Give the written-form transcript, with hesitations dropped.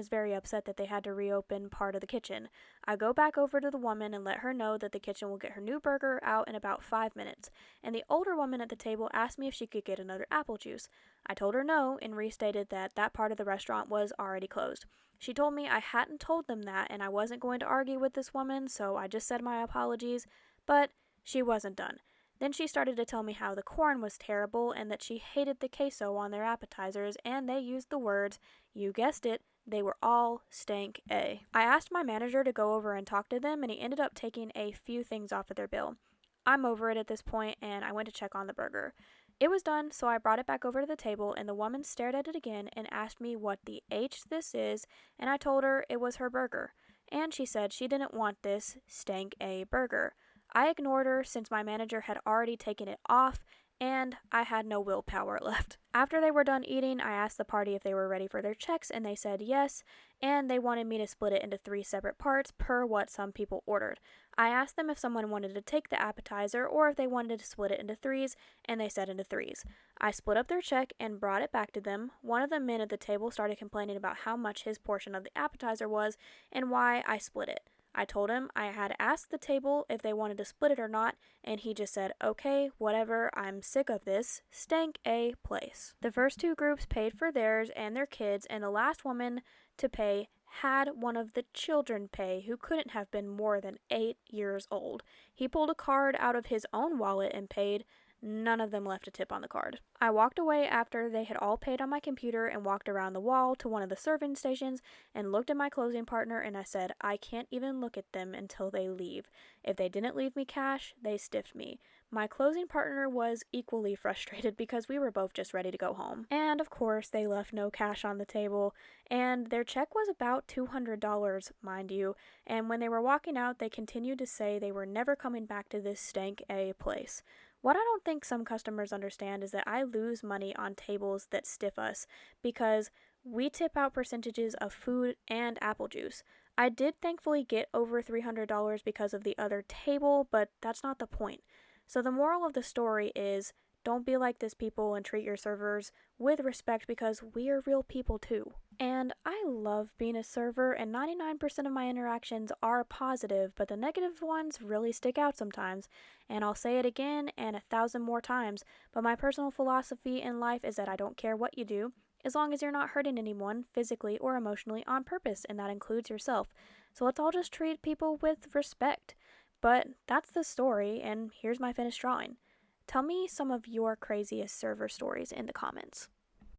was very upset that they had to reopen part of the kitchen. I go back over to the woman and let her know that the kitchen will get her new burger out in about 5 minutes, and the older woman at the table asked me if she could get another apple juice. I told her no and restated that that part of the restaurant was already closed. She told me I hadn't told them that and I wasn't going to argue with this woman, so I just said my apologies, but she wasn't done. Then she started to tell me how the corn was terrible and that she hated the queso on their appetizers, and they used the words, you guessed it, they were all stank A. I asked my manager to go over and talk to them, and he ended up taking a few things off of their bill. I'm over it at this point, and I went to check on the burger. It was done, so I brought it back over to the table, and the woman stared at it again and asked me what the H this is, and I told her it was her burger. And she said she didn't want this stank A burger. I ignored her since my manager had already taken it off, and I had no willpower left. After they were done eating, I asked the party if they were ready for their checks, and they said yes, and they wanted me to split it into 3 separate parts per what some people ordered. I asked them if someone wanted to take the appetizer or if they wanted to split it into threes, and they said into threes. I split up their check and brought it back to them. One of the men at the table started complaining about how much his portion of the appetizer was and why I split it. I told him I had asked the table if they wanted to split it or not, and he just said, okay, whatever, I'm sick of this. Stank A place. The first 2 groups paid for theirs and their kids, and the last woman to pay had one of the children pay who couldn't have been more than 8 years old. He pulled a card out of his own wallet and paid. None of them left a tip on the card. I walked away after they had all paid on my computer and walked around the wall to one of the serving stations and looked at my closing partner, and I said, I can't even look at them until they leave. If they didn't leave me cash, they stiffed me. My closing partner was equally frustrated because we were both just ready to go home. And of course, they left no cash on the table, and their check was about $200, mind you, and when they were walking out, they continued to say they were never coming back to this stank A place. What I don't think some customers understand is that I lose money on tables that stiff us because we tip out percentages of food and apple juice. I did thankfully get over $300 because of the other table, but that's not the point. So the moral of the story is don't be like this, people, and treat your servers with respect because we are real people too. And I love being a server, and 99% of my interactions are positive, but the negative ones really stick out sometimes. And I'll say it again and 1,000 more times, but my personal philosophy in life is that I don't care what you do, as long as you're not hurting anyone physically or emotionally on purpose, and that includes yourself. So let's all just treat people with respect. But that's the story, and here's my finished drawing. Tell me some of your craziest server stories in the comments.